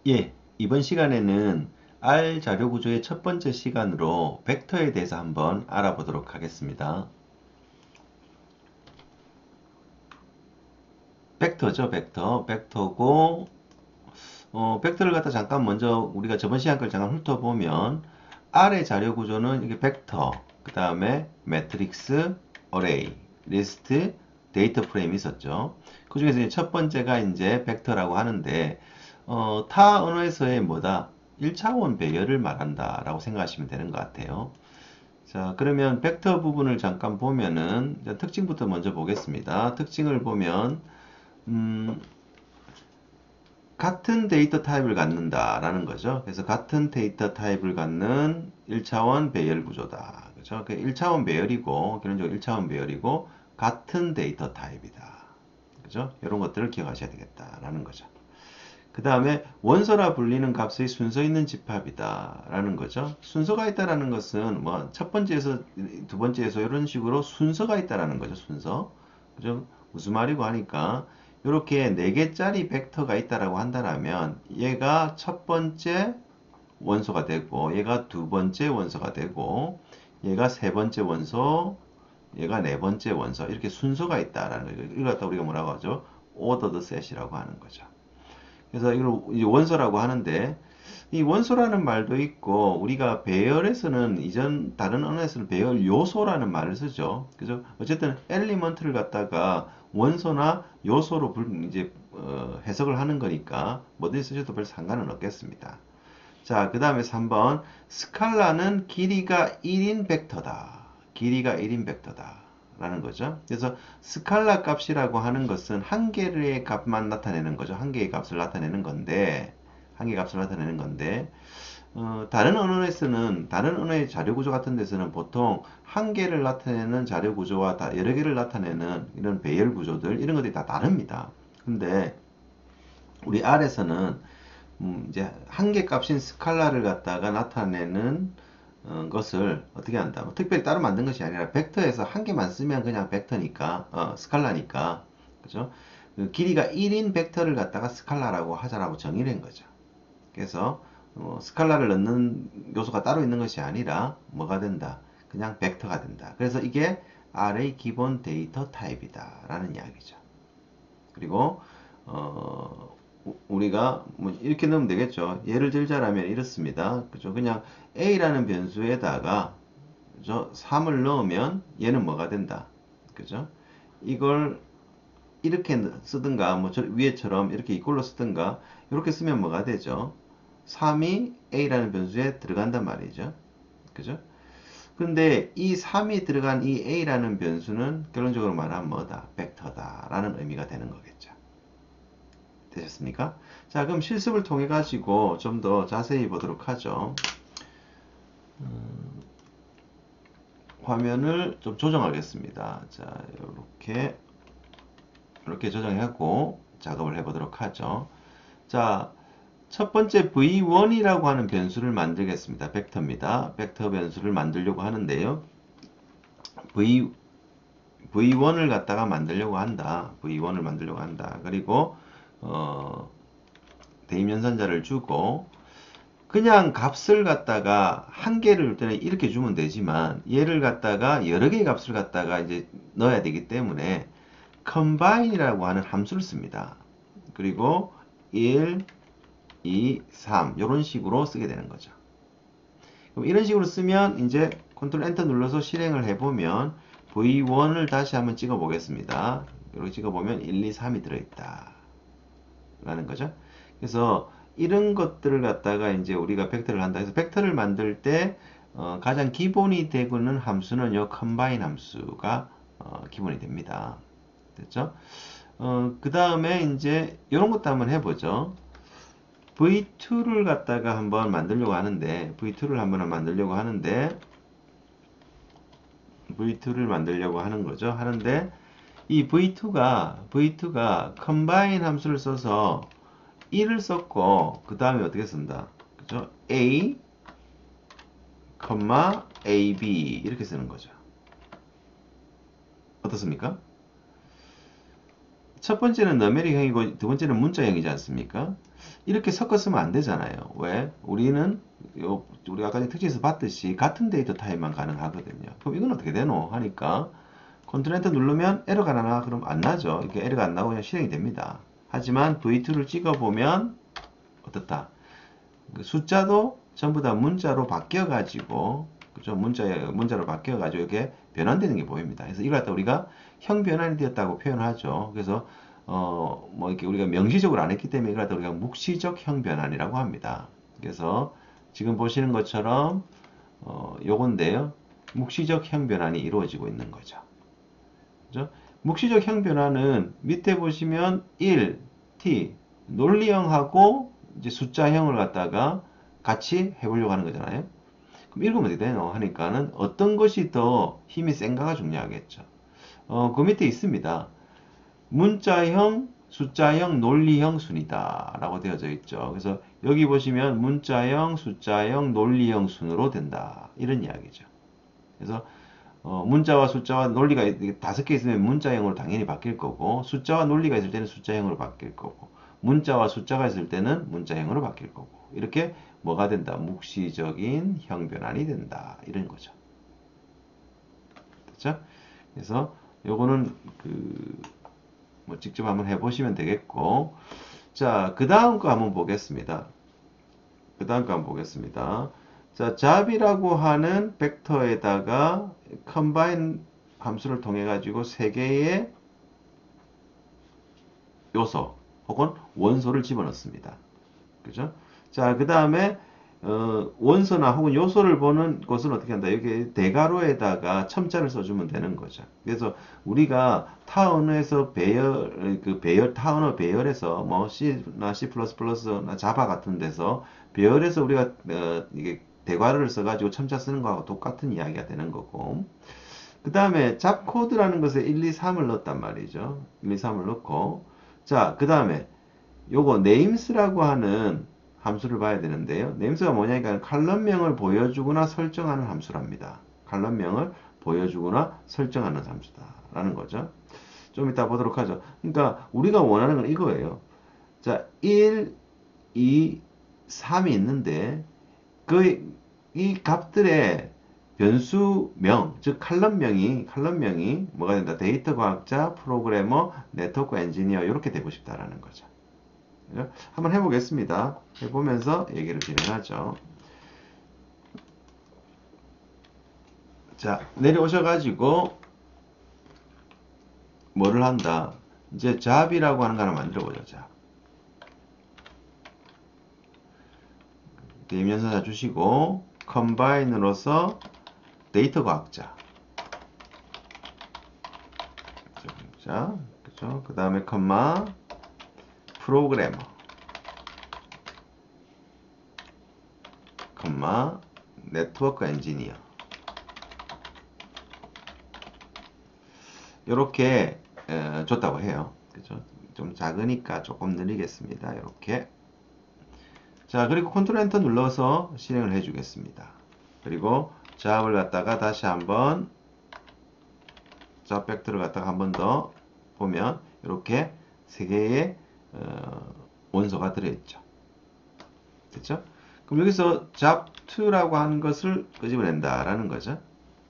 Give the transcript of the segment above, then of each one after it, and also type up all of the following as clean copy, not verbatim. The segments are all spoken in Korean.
예, 이번 시간에는 R 자료 구조의 첫 번째 시간으로 벡터에 대해서 한번 알아보도록 하겠습니다. 벡터죠, 벡터. 벡터고, 벡터를 갖다 잠깐 먼저 우리가 저번 시간 걸 잠깐 훑어보면 R의 자료 구조는 이게 벡터, 그 다음에 매트릭스, 어레이, 리스트, 데이터 프레임이 있었죠. 그 중에서 첫 번째가 이제 벡터라고 하는데, 타 언어에서의 뭐다? 1차원 배열을 말한다 라고 생각하시면 되는 것 같아요. 자, 그러면 벡터 부분을 잠깐 보면은, 특징부터 먼저 보겠습니다. 특징을 보면, 음, 같은 데이터 타입을 갖는다라는 거죠. 그래서 같은 데이터 타입을 갖는 1차원 배열 구조다. 그죠? 1차원 배열이고, 기본적으로 1차원 배열이고, 같은 데이터 타입이다. 그죠? 이런 것들을 기억하셔야 되겠다라는 거죠. 그 다음에 원소라 불리는 값의 순서 있는 집합이다 라는 거죠. 순서가 있다라는 것은 뭐 첫 번째에서 두 번째에서 이런 식으로 순서가 있다라는 거죠. 순서. 그죠? 무슨 말이고 하니까 이렇게 4개짜리 벡터가 있다라고 한다면 얘가 첫 번째 원소가 되고 얘가 두 번째 원소가 되고 얘가 세 번째 원소 얘가 네 번째 원소 이렇게 순서가 있다라는 거죠. 이걸 갖다 우리가 뭐라고 하죠? ordered set이라고 하는 거죠. 그래서 이걸 이제 원소라고 하는데 이 원소라는 말도 있고 우리가 배열에서는 이전 다른 언어에서는 배열 요소라는 말을 쓰죠. 그죠? 어쨌든 엘리먼트를 갖다가 원소나 요소로 이제 해석을 하는 거니까 뭐든 쓰셔도 별 상관은 없겠습니다. 자, 그 다음에 3번 스칼라는 길이가 1인 벡터다. 길이가 1인 벡터다. 라는 거죠. 그래서 스칼라 값이라고 하는 것은 한 개의 값만 나타내는 거죠. 한 개의 값을 나타내는 건데, 한 개의 값을 나타내는 건데, 다른 언어에서는, 다른 언어의 자료 구조 같은 데서는 보통 한 개를 나타내는 자료 구조와 여러 개를 나타내는 이런 배열 구조들, 이런 것들이 다 다릅니다. 근데, 우리 R에서는 이제 한계 값인 스칼라를 갖다가 나타내는 것을 어떻게 한다? 뭐 특별히 따로 만든 것이 아니라 벡터에서 한 개만 쓰면 그냥 벡터니까 스칼라니까 그죠? 그 길이가 1인 벡터를 갖다가 스칼라라고 하자라고 정의를 한 거죠. 그래서 스칼라를 넣는 요소가 따로 있는 것이 아니라 뭐가 된다? 그냥 벡터가 된다. 그래서 이게 R의 기본 데이터 타입이다 라는 이야기죠. 그리고 우리가 뭐 이렇게 넣으면 되겠죠. 예를 들자라면 이렇습니다. 그죠? 그냥 a라는 변수에다가 그죠? 3을 넣으면 얘는 뭐가 된다. 그죠? 이걸 이렇게 쓰든가 뭐 위에처럼 이렇게 이꼴로 쓰든가 이렇게 쓰면 뭐가 되죠? 3이 a라는 변수에 들어간단 말이죠. 그죠? 근데 이 3이 들어간 이 a라는 변수는 결론적으로 말하면 뭐다? 벡터다 라는 의미가 되는 거겠죠. 되셨습니까? 자, 그럼 실습을 통해 가지고 좀 더 자세히 보도록 하죠. 화면을 좀 조정하겠습니다. 자, 이렇게 조정하고 작업을 해보도록 하죠. 자, 첫 번째 v1이라고 하는 변수를 만들겠습니다. 벡터입니다. 벡터 변수를 만들려고 하는데요. v1을 갖다가 만들려고 한다. v1을 만들려고 한다. 그리고 대입연산자를 주고 그냥 값을 갖다가 한 개를 줄 때는 이렇게 주면 되지만 얘를 갖다가 여러 개의 값을 갖다가 이제 넣어야 되기 때문에 combine이라고 하는 함수를 씁니다. 그리고 1, 2, 3 이런 식으로 쓰게 되는 거죠. 그럼 이런 식으로 쓰면 이제 컨트롤 엔터 눌러서 실행을 해보면 v1을 다시 한번 찍어 보겠습니다. 이렇게 찍어 보면 1, 2, 3이 들어있다 라는 거죠. 그래서 이런 것들을 갖다가 이제 우리가 벡터를 한다. 그래서 벡터를 만들 때 가장 기본이 되고는 함수는 요 combine 함수가 기본이 됩니다. 됐죠? 그 다음에 이제 이런 것도 한번 해보죠. v2를 갖다가 한번 만들려고 하는데 v2를 한번 만들려고 하는데 v2를 만들려고 하는 거죠. 하는데 이 v2가 combine 함수를 써서 1을 썼고 그 다음에 어떻게 쓴다? 그죠? a, ab 이렇게 쓰는 거죠. 어떻습니까? 첫 번째는 너메릭형이고 두 번째는 문자형이지 않습니까? 이렇게 섞어 쓰면 안 되잖아요. 왜? 우리 아까 특징에서 봤듯이 같은 데이터 타입만 가능하거든요. 그럼 이건 어떻게 되노? 하니까 컨트롤 엔터 누르면 에러가 나나? 그럼 안 나죠. 이렇게 에러가 안 나고 그냥 실행이 됩니다. 하지만 V2를 찍어보면 어떻다? 그 숫자도 전부 다 문자로 바뀌어가지고, 그죠? 문자로 바뀌어가지고 이렇게 변환되는 게 보입니다. 그래서 이걸 갖다 우리가 형 변환이 되었다고 표현하죠. 그래서, 뭐 이렇게 우리가 명시적으로 안 했기 때문에 이걸 갖다 우리가 묵시적 형 변환이라고 합니다. 그래서 지금 보시는 것처럼, 요건데요. 묵시적 형 변환이 이루어지고 있는 거죠. 그죠? 묵시적 형 변환은 밑에 보시면 1, t, 논리형하고 이제 숫자형을 갖다가 같이 해보려고 하는 거잖아요. 그럼 읽으면 어떻게 되노? 하니까는 어떤 것이 더 힘이 센가가 중요하겠죠. 그 밑에 있습니다. 문자형, 숫자형, 논리형 순이다 라고 되어져 있죠. 그래서 여기 보시면 문자형, 숫자형, 논리형 순으로 된다. 이런 이야기죠. 그래서 문자와 숫자와 논리가 5개 있으면 문자형으로 당연히 바뀔 거고, 숫자와 논리가 있을 때는 숫자형으로 바뀔 거고, 문자와 숫자가 있을 때는 문자형으로 바뀔 거고, 이렇게 뭐가 된다? 묵시적인 형 변환이 된다. 이런 거죠. 됐죠? 그래서 요거는 뭐 직접 한번 해보시면 되겠고, 자, 그 다음 거 한번 보겠습니다. 그 다음 거 한번 보겠습니다. 자, 잡이라고 하는 벡터에다가 combine 함수를 통해 가지고 세 개의 요소 혹은 원소를 집어넣습니다. 그죠? 자, 그 다음에 원소나 혹은 요소를 보는 것은 어떻게 한다? 여기 대괄호에다가 첨자를 써주면 되는 거죠. 그래서 우리가 타운에서 타운어 배열에서 뭐 C나 C++나 자바 같은 데서 배열에서 우리가 이게 대괄호를 써가지고 첨자 쓰는 거하고 똑같은 이야기가 되는 거고. 그 다음에 잡코드라는 것에 1, 2, 3을 넣었단 말이죠. 1, 2, 3을 넣고. 자, 그 다음에 요거 names라고 하는 함수를 봐야 되는데요. names가 뭐냐니까 칼럼명을 보여주거나 설정하는 함수랍니다. 칼럼명을 보여주거나 설정하는 함수다라는 거죠. 좀 이따 보도록 하죠. 그러니까 우리가 원하는 건 이거예요. 자, 1, 2, 3이 있는데 이 값들의 변수명, 즉 칼럼명이 뭐가 된다? 데이터 과학자, 프로그래머, 네트워크 엔지니어 이렇게 되고 싶다라는 거죠. 한번 해보겠습니다. 해보면서 얘기를 진행하죠. 자, 내려오셔가지고 뭐를 한다? 이제 잡이라고 하는 거 하나 만들어보죠. 잡. 대면서자 주시고 컴바인으로서 데이터 과학자. 자, 그죠? 그 다음에 컴마 프로그래머. 컴마 네트워크 엔지니어. 이렇게 줬다고 해요. 그죠? 좀 작으니까 조금 느리겠습니다. 이렇게. 자, 그리고 컨트롤 엔터 눌러서 실행을 해 주겠습니다. 그리고 잡을 갖다가 다시 한번 잡 벡터를 갖다가 한 번 더 보면 이렇게 세 개의 원소가 들어있죠. 됐죠? 그럼 여기서 잡2라고 하는 것을 끄집어낸다라는 거죠.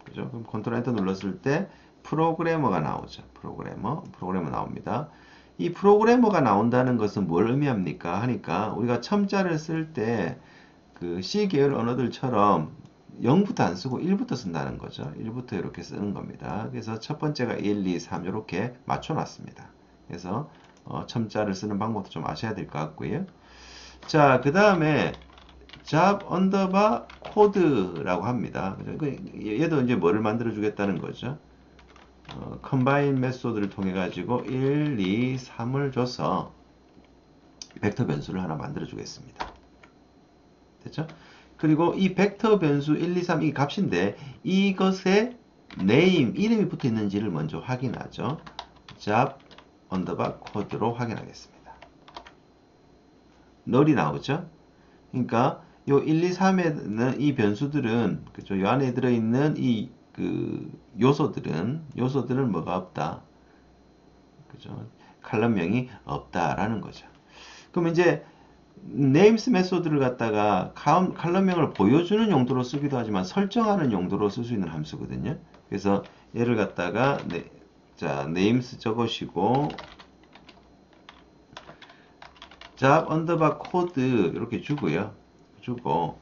그죠? 그럼 컨트롤 엔터 눌렀을 때 프로그래머가 나오죠. 프로그래머 나옵니다. 이 프로그래머가 나온다는 것은 뭘 의미합니까? 하니까 우리가 첨자를 쓸 때 그 C 계열 언어들처럼 0부터 안 쓰고 1부터 쓴다는 거죠. 1부터 이렇게 쓰는 겁니다. 그래서 첫 번째가 1, 2, 3 이렇게 맞춰놨습니다. 그래서 첨자를 쓰는 방법도 좀 아셔야 될 것 같고요. 자, 그 다음에 잡 언더바 코드라고 합니다. 얘도 이제 뭐를 만들어 주겠다는 거죠. 컴바인 메소드를 통해 가지고 1, 2, 3을 줘서 벡터 변수를 하나 만들어 주겠습니다. 됐죠? 그리고 이 벡터 변수 1, 2, 3 이 값인데 이것에 name, 이름이 붙어 있는지를 먼저 확인하죠. 잡 언더바 코드로 확인하겠습니다. null이 나오죠? 그러니까 요 1, 2, 3에는 이 변수들은 그죠? 요 안에 들어있는 이 요소들은 뭐가 없다. 그죠? 칼럼명이 없다라는 거죠. 그럼 이제 names 메소드를 갖다가 칼럼명을 보여주는 용도로 쓰기도 하지만 설정하는 용도로 쓸 수 있는 함수거든요. 그래서 얘를 갖다가 자, names 적으시고 job 언더바 코드 이렇게 주고요. 주고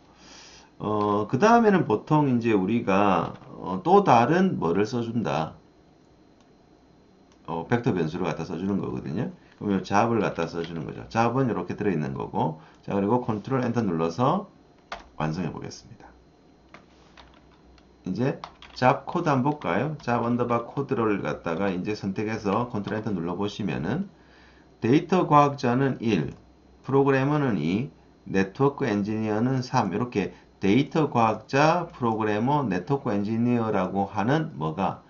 그 다음에는 보통 이제 우리가 또 다른 뭐를 써준다. 벡터 변수를 갖다 써주는 거거든요. 그러면 job을 갖다 써주는 거죠. job은 이렇게 들어있는 거고, 자, 그리고 컨트롤 엔터 눌러서 완성해 보겠습니다. 이제 job 코드 한번 볼까요? job 언더바 코드를 갖다가 이제 선택해서 컨트롤 엔터 눌러 보시면은 데이터 과학자는 1, 프로그래머는 2, 네트워크 엔지니어는 3 이렇게 데이터 과학자, 프로그래머, 네트워크 엔지니어라고 하는 뭐가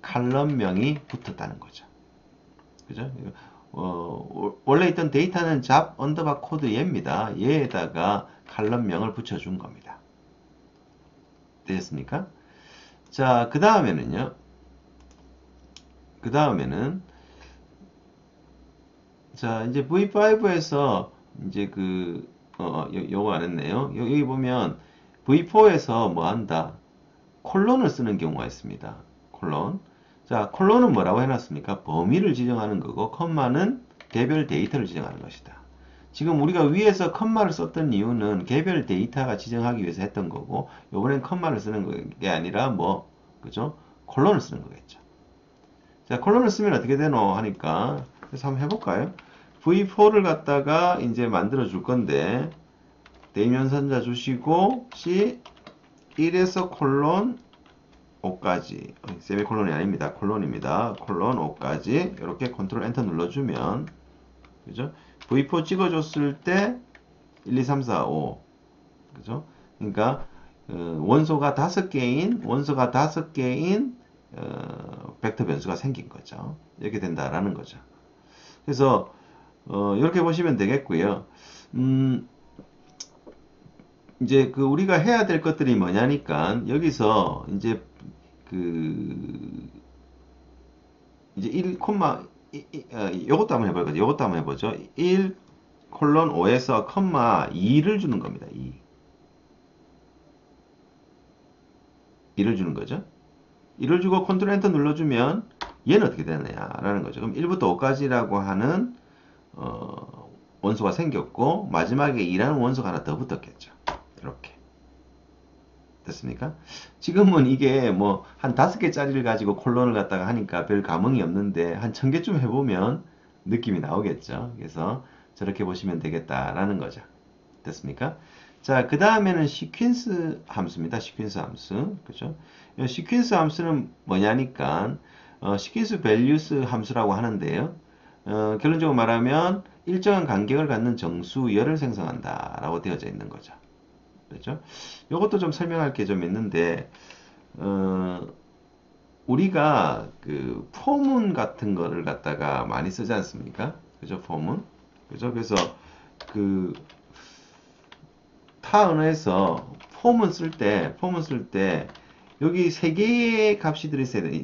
칼럼명이 붙었다는 거죠. 그죠? 원래 있던 데이터는 job 언더바 코드 얘입니다. 얘에다가 칼럼명을 붙여준 겁니다. 됐습니까? 자, 그 다음에는요. 그 다음에는 자, 이제 V5에서 이제 요거 안 했네요. 여기 보면 V4에서 뭐 한다? 콜론을 쓰는 경우가 있습니다. 콜론. 자, 콜론은 뭐라고 해놨습니까? 범위를 지정하는 거고, 컴마는 개별 데이터를 지정하는 것이다. 지금 우리가 위에서 컴마를 썼던 이유는 개별 데이터가 지정하기 위해서 했던 거고, 요번엔 컴마를 쓰는 게 아니라 뭐, 그죠? 콜론을 쓰는 거겠죠. 자, 콜론을 쓰면 어떻게 되노? 하니까, 그래서 한번 해볼까요? V4를 갖다가 이제 만들어 줄 건데, 대면선자 주시고, C 1에서 콜론 5까지, 세미콜론이 아닙니다. 콜론입니다. 콜론 5까지, 이렇게 컨트롤 엔터 눌러주면, 그죠? V4 찍어줬을 때, 1, 2, 3, 4, 5. 그죠? 그러니까, 원소가 5개인, 벡터 변수가 생긴 거죠. 이렇게 된다라는 거죠. 그래서, 이렇게 보시면 되겠고요. 이제 우리가 해야 될 것들이 뭐냐니까, 여기서, 이제, 이제 1, 요것도 한번 해볼까요? 요것도 한번 해보죠. 1, 콜론 5에서 컴마 2를 주는 겁니다. 2를 주는 거죠. 2를 주고 컨트롤 엔터 눌러주면 얘는 어떻게 되느냐라는 거죠. 그럼 1부터 5까지라고 하는 원소가 생겼고 마지막에 2라는 원소가 하나 더 붙었겠죠. 이렇게. 됐습니까? 지금은 이게 뭐 한 5개짜리를 가지고 콜론을 갖다가 하니까 별 감흥이 없는데 한 1000개쯤 해보면 느낌이 나오겠죠. 그래서 저렇게 보시면 되겠다라는 거죠. 됐습니까? 자, 그 다음에는 시퀀스 함수입니다. 시퀀스 함수. 그죠? 시퀀스 함수는 뭐냐니까, 시퀀스 밸류스 함수라고 하는데요. 결론적으로 말하면 일정한 간격을 갖는 정수열을 생성한다. 라고 되어져 있는 거죠. 그렇죠? 이것도 좀 설명할 게 좀 있는데, 우리가 포문 같은 거를 갖다가 많이 쓰지 않습니까? 그죠? 포문. 그죠? 그래서 타 언어에서 폼은 쓸 때 여기 세 개의 값이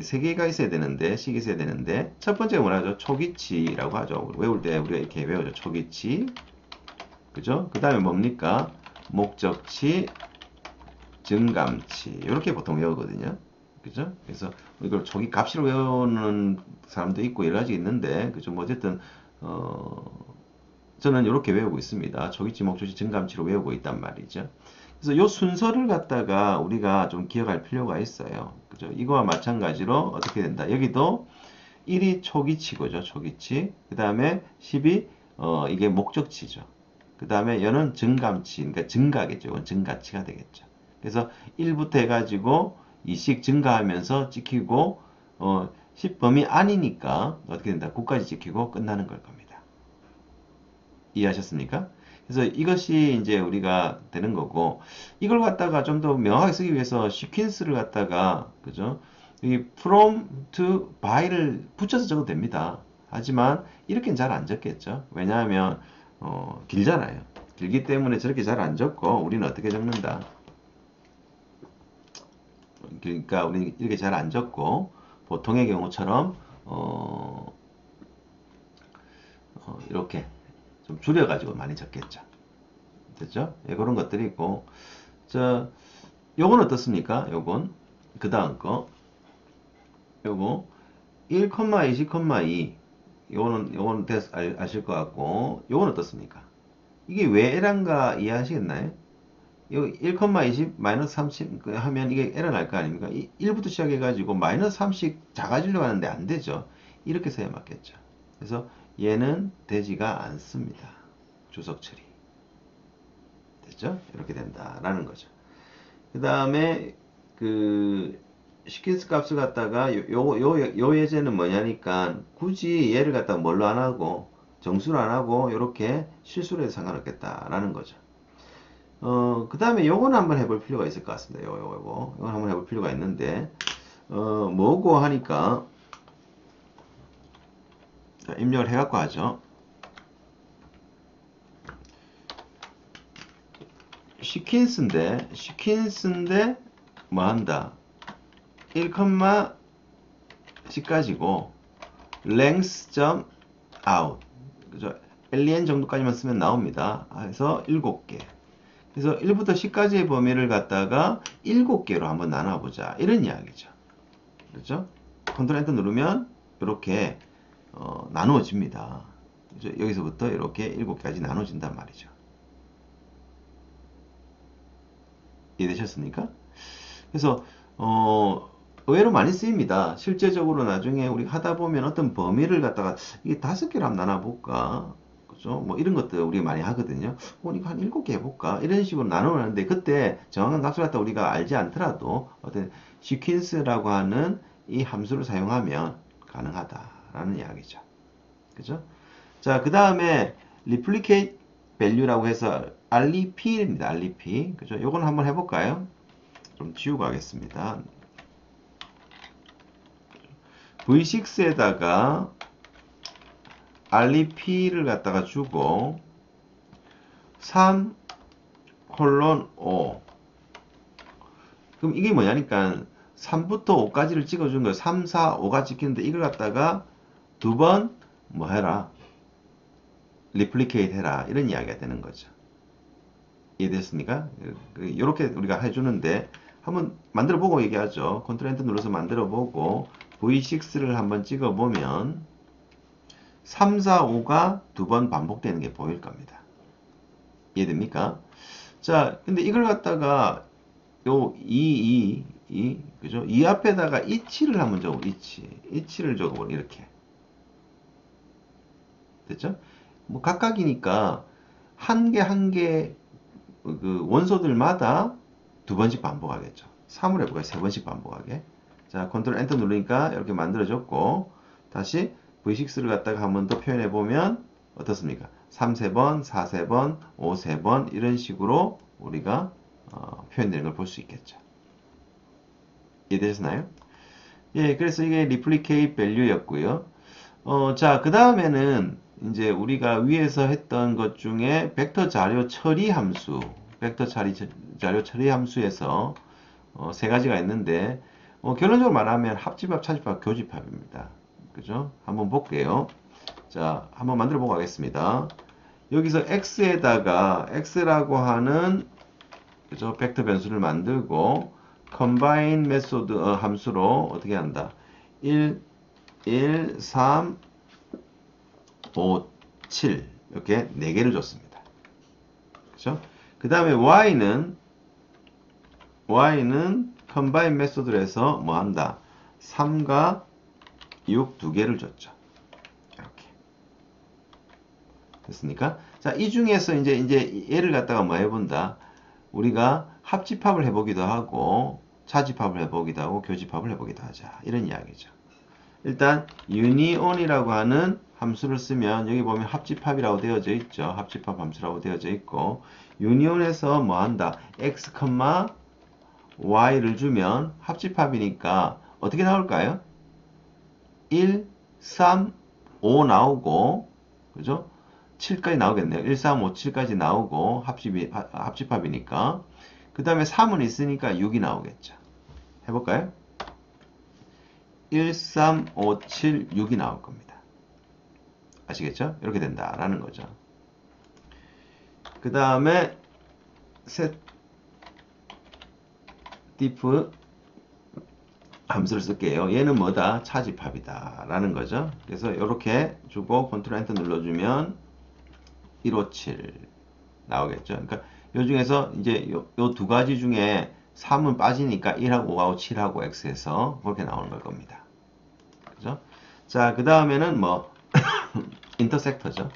세 개가 있어야 되는데 식이 있어야 되는데 첫 번째가 뭐라죠? 초기치라고 하죠. 외울 때 우리가 이렇게 외우죠. 초기치. 그죠? 그 다음에 뭡니까? 목적치, 증감치. 이렇게 보통 외우거든요. 그죠? 그래서 이걸 초기 값으로 외우는 사람도 있고 여러 가지 있는데 그죠? 뭐 어쨌든 저는 이렇게 외우고 있습니다. 초기치, 목적치, 증감치로 외우고 있단 말이죠. 그래서 이 순서를 갖다가 우리가 좀 기억할 필요가 있어요. 그죠? 이거와 마찬가지로 어떻게 된다. 여기도 1이 초기치고죠. 초기치. 그 다음에 10이 이게 목적치죠. 그 다음에 얘는 증감치, 그러니까 증가겠죠. 이건 증가치가 되겠죠. 그래서 1부터 해가지고 2씩 증가하면서 찍히고 10범위 아니니까 어떻게 된다. 9까지 찍히고 끝나는 걸 겁니다. 이해하셨습니까? 그래서 이것이 이제 우리가 되는 거고, 이걸 갖다가 좀 더 명확하게 쓰기 위해서 시퀀스를 갖다가, 그죠? 이 from to by를 붙여서 적어도 됩니다. 하지만 이렇게는 잘 안 적겠죠? 왜냐하면, 길잖아요. 길기 때문에 저렇게 잘 안 적고, 우리는 어떻게 적는다? 그러니까 우리는 이렇게 잘 안 적고, 보통의 경우처럼, 이렇게 좀 줄여가지고 많이 적겠죠. 됐죠? 예, 그런 것들이 있고. 요건 어떻습니까? 요건. 그 다음 거. 요거. 1, 20, 2. 요거는 아실 것 같고. 요건 어떻습니까? 이게 왜 에란가 이해하시겠나요? 요 1, 20, 마이너스 30 하면 이게 에러 날 거 아닙니까? 1부터 시작해가지고 마이너스 30 작아지려고 하는데 안 되죠. 이렇게 써야 맞겠죠. 그래서 얘는 되지가 않습니다. 주석 처리. 됐죠? 이렇게 된다라는 거죠. 그 다음에 그 시킨스 값을 갖다가 요 예제는 뭐냐니까 굳이 얘를 갖다가 뭘로 안 하고 정수로 안 하고 이렇게 실수로 해도 상관없겠다라는 거죠. 그 다음에 요건 한번 해볼 필요가 있을 것 같습니다. 요건 한번 해볼 필요가 있는데 뭐고 하니까 자, 입력을 해갖고 하죠. 시킨스인데 뭐 한다? 1,10까지고 length.out 그죠? len 정도까지만 쓰면 나옵니다. 그래서 7개. 그래서 1부터 10까지의 범위를 갖다가 7개로 한번 나눠보자. 이런 이야기죠. 그렇죠? 컨트롤 엔터 누르면 이렇게 나누어집니다. 그죠? 여기서부터 이렇게 7개까지 나눠진단 말이죠. 이해되셨습니까? 그래서 의외로 많이 쓰입니다. 실제적으로 나중에 우리 하다 보면 어떤 범위를 갖다가 이게 5개로 한번 나눠볼까? 그죠? 뭐 이런 것들 우리 많이 하거든요. 이거 한 7개 해볼까? 이런 식으로 나누는데 그때 정확한 값을 갖다 우리가 알지 않더라도 어떤 시퀀스라고 하는 이 함수를 사용하면 가능하다라는 이야기죠. 그죠? 자, 그 다음에 replicate value라고 해서 REP입니다. REP. 그죠? 요건 한번 해볼까요? 좀 지우고 하겠습니다. V6에다가 REP를 갖다가 주고 3 콜론 5 그럼 이게 뭐냐니까 3부터 5까지를 찍어준 거예요. 3, 4, 5가 찍히는데 이걸 갖다가 두 번 뭐 해라 리플리케이트 해라 이런 이야기가 되는 거죠. 이해됐습니까? 이렇게 우리가 해주는데 한번 만들어 보고 얘기하죠. 컨트롤 엔터 눌러서 만들어 보고 V6를 한번 찍어 보면 3, 4, 5가 두 번 반복되는 게 보일 겁니다. 이해됩니까? 자, 근데 이걸 갖다가 요 2 그죠? 이 앞에다가 이치를 한번 적어 이치를 적어보면 이렇게 됐죠? 뭐 각각이니까 한 개 그 원소들마다 두 번씩 반복하겠죠. 3을 해볼까요? 세 번씩 반복하게. 자, 컨트롤 엔터 누르니까 이렇게 만들어졌고 다시 V6를 갖다가 한 번 더 표현해 보면 어떻습니까? 3 3번, 4 3번, 5 3번 이런 식으로 우리가 표현되는 걸 볼 수 있겠죠. 이해되셨나요? 예, 그래서 이게 replicate value였고요. 자, 그 다음에는 이제 우리가 위에서 했던 것 중에 벡터 자료 처리 함수, 자료 처리 함수에서 세 가지가 있는데 결론적으로 말하면 합집합, 차집합, 교집합입니다. 그죠? 한번 볼게요. 자, 한번 만들어 보고 가겠습니다. 여기서 x에다가 x라고 하는 그죠? 벡터 변수를 만들고 combine 메소드 함수로 어떻게 한다? 1, 3, 5, 7 이렇게 4개를 줬습니다. 그죠? 그 다음에 y는 combine 메소드로 해서 뭐 한다? 3과 6 2개를 줬죠. 이렇게. 됐습니까? 자, 이 중에서 이제 얘를 갖다가 뭐 해본다? 우리가 합집합을 해보기도 하고, 차집합을 해보기도 하고, 교집합을 해보기도 하자. 이런 이야기죠. 일단, union이라고 하는 함수를 쓰면, 여기 보면 합집합이라고 되어져 있죠. 합집합 함수라고 되어져 있고, union에서 뭐 한다? x, y를 주면 합집합이니까 어떻게 나올까요? 1, 3, 5 나오고, 그죠? 7까지 나오겠네요. 1, 3, 5, 7까지 나오고, 합집합이니까. 그 다음에 3은 있으니까 6이 나오겠죠. 해볼까요? 1, 3, 5, 7, 6이 나올 겁니다. 아시겠죠? 이렇게 된다라는 거죠. 그 다음에 set diff 함수를 쓸게요. 얘는 뭐다? 차집합이다 라는 거죠. 그래서 이렇게 주고 컨트롤 엔터 눌러주면 157 나오겠죠. 그러니까 요 중에서 이제 요 두 가지 중에 3은 빠지니까 1하고 5하고 7하고 x에서 그렇게 나오는 걸 겁니다. 그죠? 자, 그 다음에는 뭐 인터섹터죠.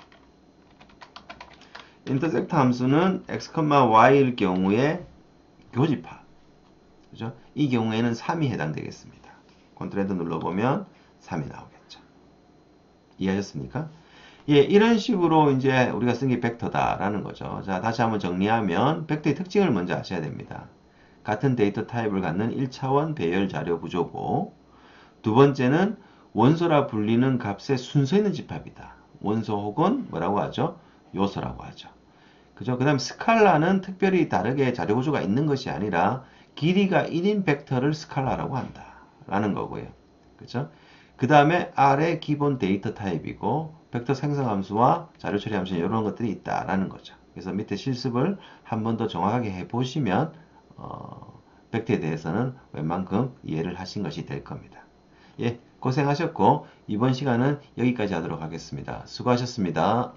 인터섹터 함수는 x, y일 경우에 교집합. 그죠? 이 경우에는 3이 해당되겠습니다. 컨트롤 엔터 눌러보면 3이 나오겠죠. 이해하셨습니까? 예, 이런 식으로 이제 우리가 쓴 게 벡터다라는 거죠. 자, 다시 한번 정리하면 벡터의 특징을 먼저 아셔야 됩니다. 같은 데이터 타입을 갖는 1차원 배열 자료 구조고, 두 번째는 원소라 불리는 값의 순서 있는 집합이다. 원소 혹은 뭐라고 하죠? 요소라고 하죠. 그죠? 그 다음 스칼라는 특별히 다르게 자료 구조가 있는 것이 아니라 길이가 1인 벡터를 스칼라라고 한다. 라는 거고요. 그죠? 그 다음에 R의 기본 데이터 타입이고 벡터 생성 함수와 자료 처리 함수는 이런 것들이 있다라는 거죠. 그래서 밑에 실습을 한 번 더 정확하게 해보시면 벡터에 대해서는 웬만큼 이해를 하신 것이 될 겁니다. 예, 고생하셨고 이번 시간은 여기까지 하도록 하겠습니다. 수고하셨습니다.